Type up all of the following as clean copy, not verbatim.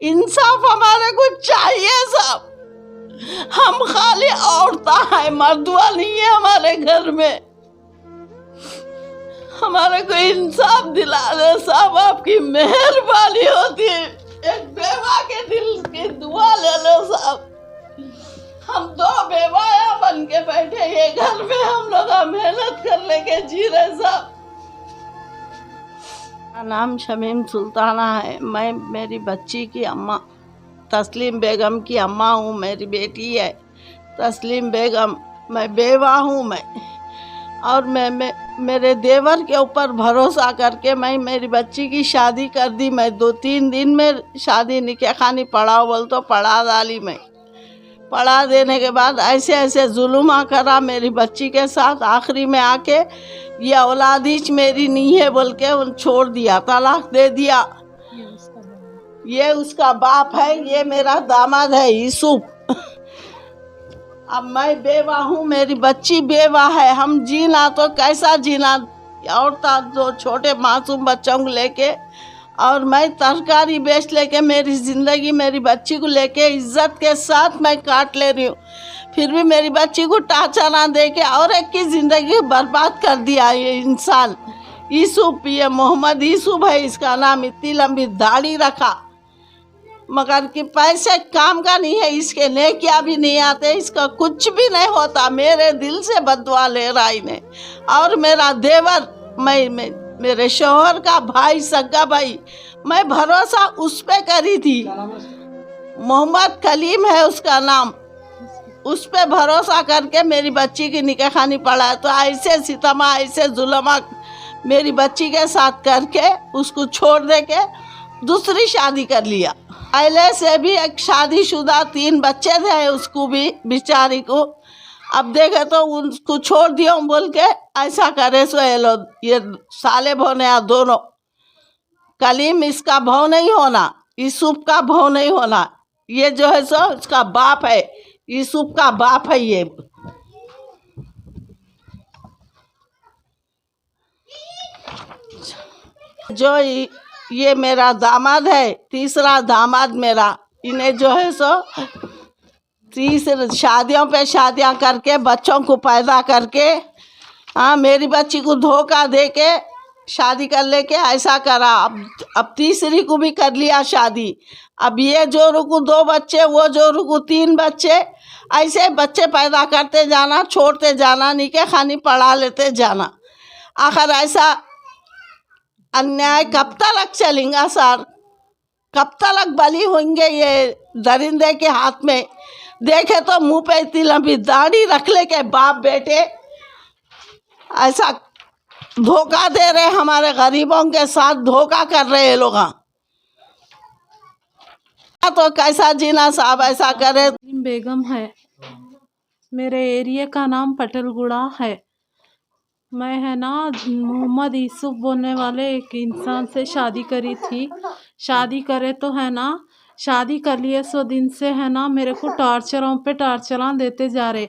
इंसाफ हमारे को चाहिए साहब। हम खाली औरतें हैं, मर्दुआ नहीं है हमारे घर में। हमारे को इंसाफ दिला दे साहब, आपकी मेहरबानी होती है। एक बेवा के दिल की दुआ ले लो साहब। हम दो बेवाया बन के बैठे ये घर में, हम लोग मेहनत कर लेके जी रहे साहब। मेरा नाम शमीम सुल्ताना है। मैं मेरी बच्ची की अम्मा तस्लीम बेगम की अम्मा हूँ। मेरी बेटी है तस्लीम बेगम, मैं बेवा हूँ मैं। और मैं मेरे देवर के ऊपर भरोसा करके मैं मेरी बच्ची की शादी कर दी। मैं 2-3 दिन में शादी निकाह खानी पढ़ाओ बोल तो पढ़ा डाली। मैं पढ़ा देने के बाद ऐसे ऐसे जुल्म करा मेरी बच्ची के साथ। आखिरी में आके ये औलादीच मेरी नहीं है बोल के उन छोड़ दिया, तलाक दे दिया। ये उसका बाप है, ये मेरा दामाद है यूसुफ। अब मैं बेवा हूँ, मेरी बच्ची बेवा है। हम जीना तो कैसा जीना, और दो छोटे मासूम बच्चों को लेके, और मैं तरकारी बेच लेके मेरी ज़िंदगी मेरी बच्ची को लेके इज्जत के साथ मैं काट ले रही हूँ। फिर भी मेरी बच्ची को टाचा ना दे के और एक की ज़िंदगी बर्बाद कर दिया ये इंसान यूसुफ। ये मोहम्मद यूसुफ है इसका नाम। इतनी लंबी दाढ़ी रखा, मगर कि पैसे काम का नहीं है, इसके नेकिया भी नहीं आते, इसका कुछ भी नहीं होता। मेरे दिल से बदुआ ले रहा इन्हें। और मेरा देवर, मैं मेरे शौहर का भाई, सगा भाई, मैं भरोसा उस पे करी थी। मोहम्मद कलीम है उसका नाम। उस पे भरोसा करके मेरी बच्ची की निकाह खानी पड़ा। तो ऐसे सितमा, ऐसे जुल्मा मेरी बच्ची के साथ करके उसको छोड़ दे के दूसरी शादी कर लिया। पहले से भी एक शादीशुदा 3 बच्चे थे उसको भी, बेचारी को। अब देखे तो उसको छोड़ दिया बोल के ऐसा करे सो ये लोग, ये साले भोने दोनों। कलीम इसका भाव नहीं होना, यूसुफ का भाव नहीं होना। ये जो है सो उसका बाप है, यूसुफ का बाप है ये। जो ये मेरा दामाद है, तीसरा दामाद मेरा। इन्हें जो है सो 30 शादियों पे शादियां करके बच्चों को पैदा करके, हाँ, मेरी बच्ची को धोखा दे के शादी कर लेके ऐसा करा। अब तीसरी को भी कर लिया शादी। अब ये जो रुकू 2 बच्चे, वो जो रुकू 3 बच्चे, ऐसे बच्चे पैदा करते जाना, छोड़ते जाना, निकाह खानी पढ़ा लेते जाना। आखिर ऐसा अन्याय कब तक चलेगा सर? कब तक बली होंगे ये दरिंदे के हाथ में? देखे तो मुंह पे इतनी लंबी दाढ़ी रख ले के बाप बेटे ऐसा धोखा दे रहे, हमारे गरीबों के साथ धोखा कर रहे हैं लोग। तो कैसा जीना साहब ऐसा करे। बेगम है, मेरे एरिया का नाम पटलगुड़ा है। मैं है ना मोहम्मद यूसुफ बोलने वाले एक इंसान से शादी करी थी। शादी करे तो है ना, शादी कर लिए 100 दिन से है ना मेरे को टॉर्चरों पे टॉर्चरां देते जा रहे।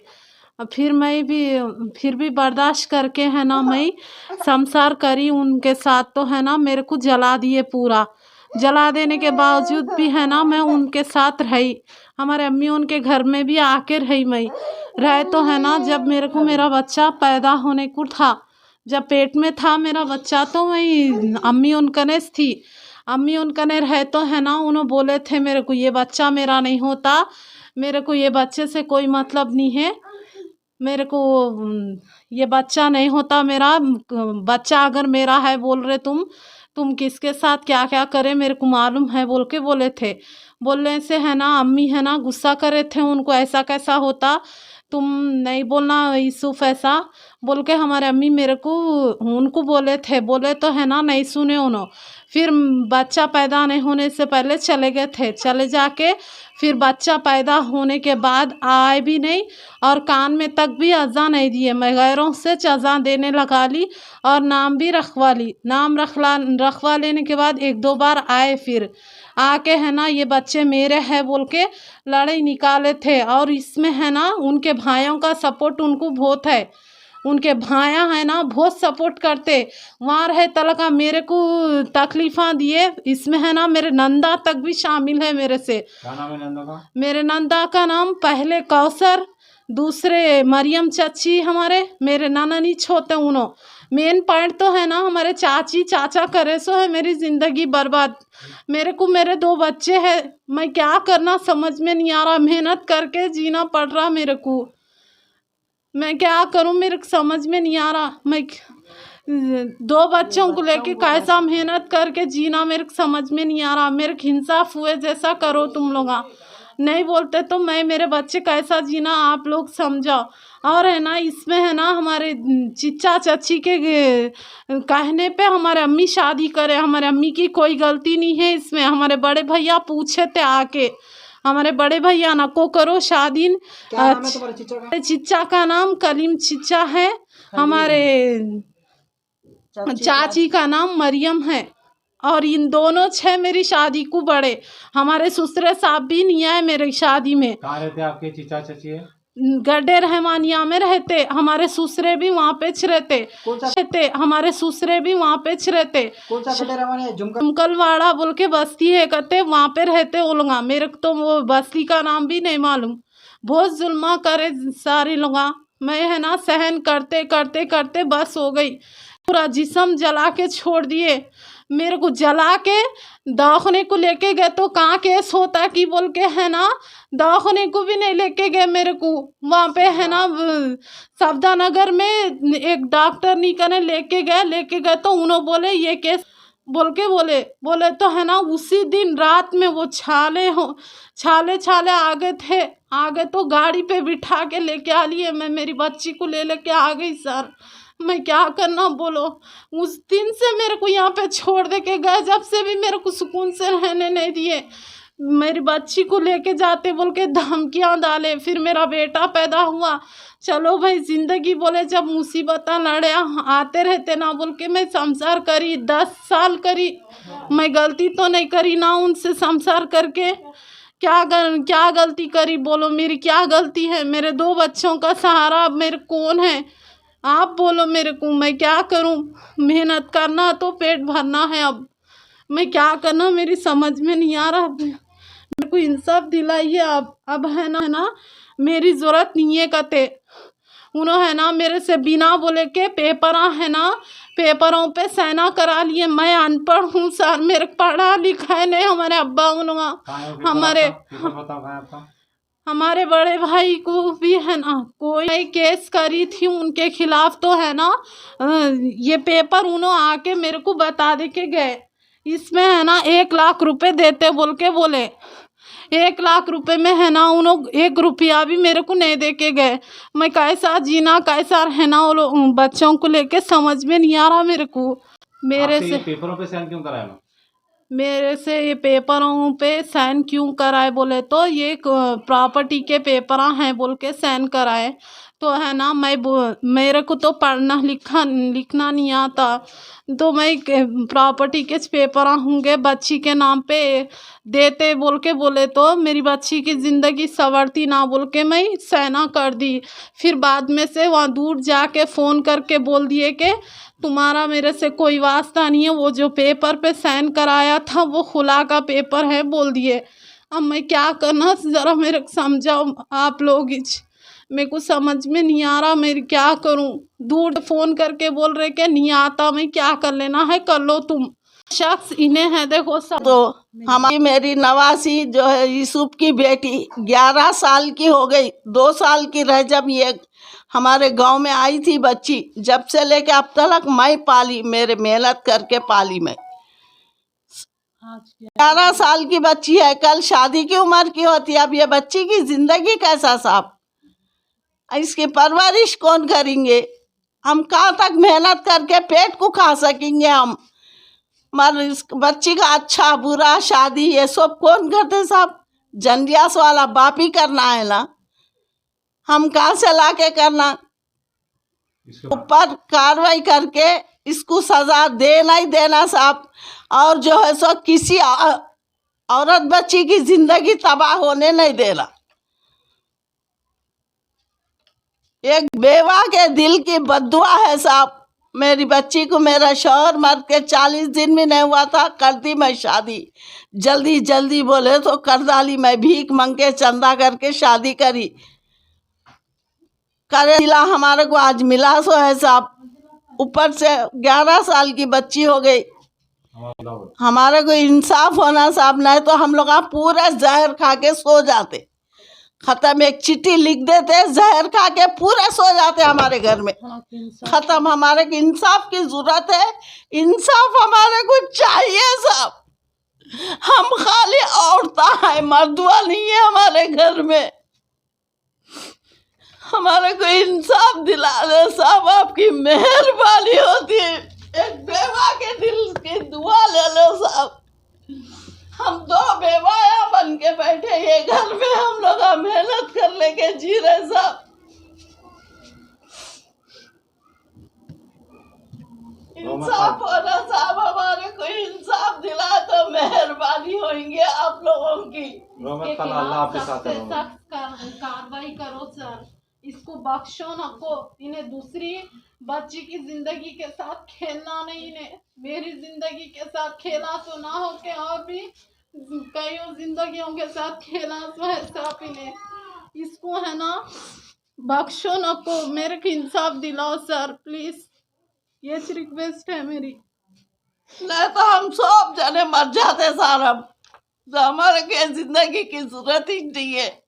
फिर भी बर्दाश्त करके है ना मैं संसार करी उनके साथ। तो है ना मेरे को जला दिए, पूरा जला देने के बावजूद भी है ना मैं उनके साथ रही। हमारे अम्मी उनके घर में भी आके रही मैं रहे। तो है ना जब मेरे को मेरा बच्चा पैदा होने को था, जब पेट में था मेरा बच्चा, तो मैं अम्मी उनकने थी। अम्मी उनकने रहे तो है ना उन्होंने बोले थे मेरे को ये बच्चा मेरा नहीं होता, मेरे को ये बच्चे से कोई मतलब नहीं है, मेरे को ये बच्चा नहीं होता, मेरा बच्चा अगर मेरा है बोल रहे तुम किसके साथ क्या क्या करे मेरे को मालूम है बोल के बोले थे। बोलने से है ना अम्मी है ना गुस्सा करे थे उनको, ऐसा कैसा होता, तुम नहीं बोलना यूसुफ ऐसा बोल के हमारे अम्मी मेरे को उनको बोले थे। बोले तो है ना नहीं सुने उन्होंने। फिर बच्चा पैदा नहीं होने से पहले चले गए थे। चले जाके फिर बच्चा पैदा होने के बाद आए भी नहीं और कान में तक भी अज़ा नहीं दिए। मैं गैरों से अज़ा देने लगा ली और नाम भी रखवा ली। नाम रखवा लेने के बाद 1-2 बार आए, फिर आके है ना ये बच्चे मेरे हैं बोल के लड़ाई निकाले थे। और इसमें है ना उनके भाइयों का सपोर्ट उनको बहुत है। उनके भाया है ना बहुत सपोर्ट करते, वहाँ रहे तलका मेरे को तकलीफ़ा दिए। इसमें है ना मेरे नंदा तक भी शामिल है मेरे से। क्या नाम है नंदा का? मेरे नंदा का नाम पहले कौसर, दूसरे मरियम चाची, हमारे मेरे नाना नीच होते उन्हों। मेन पॉइंट तो है ना हमारे चाची चाचा करे सो है मेरी ज़िंदगी बर्बाद। मेरे को मेरे 2 बच्चे हैं, मैं क्या करना समझ में नहीं आ रहा। मेहनत करके जीना पड़ रहा मेरे को, मैं क्या करूं मेरे को समझ में नहीं आ रहा। मैं 2 बच्चों को लेके कैसा मेहनत करके जीना मेरे को समझ में नहीं आ रहा। मेरे को इंसाफ हुए जैसा करो तुम लोग, नहीं बोलते तो मैं मेरे बच्चे कैसा जीना आप लोग समझाओ। और है ना इसमें है ना हमारे चिच्चा चाची के कहने पे हमारे अम्मी शादी करे। हमारे अम्मी की कोई गलती नहीं है इसमें। हमारे बड़े भैया पूछे थे आके, हमारे बड़े भैया ना को करो शादी। क्या नाम है तुम्हारे चिच्चा का? चिच्चा का नाम कलीम चिच्चा है, हमारे चाची का नाम मरियम है। और इन दोनों छः मेरी शादी को बड़े। हमारे ससुरे साहब भी नहीं आए मेरी शादी में। कहाँ रहते आपके चिच्चा चाची है? गड्ढे रहमानिया में रहते। हमारे ससुरे भी वहाँ पे रहते। हमारे ससुरे भी वहाँ पे रहते। झुमकलवाड़ा बोल के बस्ती है कहते, वहाँ पे रहते वो लोग। मेरे को तो वो बस्ती का नाम भी नहीं मालूम। बहुत जुल्मा करे सारे लोग। मैं है ना सहन करते करते करते बस हो गई। पूरा जिस्म जला के छोड़ दिए। मेरे को जला के दवाखाने को लेके गए तो कहाँ केस होता कि बोल के है ना दवाखाने को भी नहीं लेके गए मेरे को। वहाँ पे है ना सफदा नगर में एक डॉक्टर नहीं करने लेके गए तो उन्होंने बोले ये केस बोल के बोले तो है ना उसी दिन रात में वो छाले आगे थे। आगे तो गाड़ी पे बिठा के लेके आ लिए। मैं मेरी बच्ची को लेके आ गई सर। मैं क्या करना बोलो। उस दिन से मेरे को यहाँ पे छोड़ दे के गए, जब से भी मेरे को सुकून से रहने नहीं दिए। मेरी बच्ची को लेके जाते बोल के धमकियाँ डाले। फिर मेरा बेटा पैदा हुआ। चलो भाई ज़िंदगी बोले जब मुसीबत लड़े आते रहते ना बोल के मैं संसार करी 10 साल करी। मैं गलती तो नहीं करी ना उनसे संसार करके। क्या गलती करी बोलो, मेरी क्या गलती है? मेरे 2 बच्चों का सहारा मेरे कौन है आप बोलो मेरे को। मैं क्या करूं? मेहनत करना तो पेट भरना है। अब मैं क्या करना मेरी समझ में नहीं आ रहा। मेरे को इंसाफ दिलाइए अब है ना मेरी ज़रूरत नहीं है कहते। उन्होंने है ना मेरे से बिना बोले के पेपरों पे साइना करा लिए। मैं अनपढ़ हूँ सर, मेरे पढ़ा लिखा है नहीं। हमारे अब्बा हमारे बड़े भाई को भी है ना कोई केस करी थी उनके खिलाफ तो है ना ये पेपर उन्होंने आके मेरे को बता दे के गए। इसमें है ना 1 लाख रुपए देते बोल के बोले। 1 लाख रुपए में है ना उन्होंने 1 रुपया भी मेरे को नहीं दे के गए। मैं कैसा जीना कैसा रहना वो बच्चों को लेके समझ में नहीं आ रहा मेरे को। मेरे से पेपरों पे साइन क्यों कराया? मेरे से ये पेपरों पे साइन क्यों कराए बोले तो ये प्रॉपर्टी के पेपर हैं बोल के साइन कराए। तो है ना मेरे को तो पढ़ना लिखना नहीं आता। तो मैं प्रॉपर्टी के पेपर होंगे बच्ची के नाम पे देते बोल के बोले तो मेरी बच्ची की ज़िंदगी संवरती ना बोल के मैं साइना कर दी। फिर बाद में से वहाँ दूर जाके फ़ोन करके बोल दिए कि तुम्हारा मेरे से कोई वास्ता नहीं है। वो जो पेपर पे साइन कराया था वो खुला का पेपर है बोल दिए। अब मैं क्या करना ज़रा मेरे को समझाओ आप लोग। मेरे को समझ में नहीं आ रहा मैं क्या करूं। दूर फ़ोन करके बोल रहे कि नहीं आता, मैं क्या कर लेना है कर लो तुम। शख्स इन्हें है देखो सब। तो हमारी मेरी नवासी जो है यूसुफ की बेटी 11 साल की हो गई। 2 साल की रह जब ये हमारे गांव में आई थी बच्ची, जब से लेके अब तक मैं पाली, मेरे मेहनत करके पाली मैं। 11 साल की बच्ची है, कल शादी की उम्र की होती है। अब ये बच्ची की जिंदगी कैसा साहब, इसकी परवरिश कौन करेंगे? हम कहाँ तक मेहनत करके पेट को खा सकेंगे? हम इस बच्ची का अच्छा बुरा शादी ये सब कौन करते साहब? जंडियास वाला बाप ही करना है ना, हम कहाँ से ला के करना? ऊपर कार्रवाई करके इसको सजा देना ही देना साहब। और जो है सो किसी औरत बच्ची की जिंदगी तबाह होने नहीं देना। एक बेवा के दिल की बद्दुआ है साहब। मेरी बच्ची को मेरा शौहर मर के 40 दिन भी नहीं हुआ था, कर दी मैं शादी। जल्दी जल्दी बोले तो कर डाली। मैं भीख मांग के चंदा करके शादी करी। करे दिला हमारे को आज मिला सो है साहब। ऊपर से 11 साल की बच्ची हो गई। हमारे को इंसाफ होना साहब, नहीं तो हम लोग पूरा जहर खा के सो जाते। खत्म, एक चिट्ठी लिख देते, जहर खा के पूरा सो जाते हमारे घर में। खत्म, हमारे को इंसाफ की जरूरत है। इंसाफ हमारे को चाहिए साहब। हम खाली औरतें हैं, मर्दुआ नहीं है हमारे घर में। हमारे को इंसाफ दिला दे साहब, आपकी मेहरबानी होती है। एक बेवा के दिल की दुआ ले लो साहब। हम 2 बेवाया बन के बैठे ये घर में, हम लोग मेहनत कर लेके जी रहे साहब। इंसाफ होना साहब, हमारे को इंसाफ दिला तो मेहरबानी होंगे आप लोगों की। कार्रवाई करो सर, इसको बख्शो नको। इन्हें दूसरी बच्ची की जिंदगी के साथ खेलना नहीं। इन्हें मेरी जिंदगी के साथ खेला तो ना हो के और भी कईयों जिंदगियों के साथ खेला तो है साहब। इन्हें इसको है ना बख्शो नको, मेरे को इंसाफ दिलाओ सर प्लीज। ये रिक्वेस्ट है मेरी। नहीं तो हम सब जने मर जाते साहब। हमारे के जिंदगी की जरूरत ही नहीं है।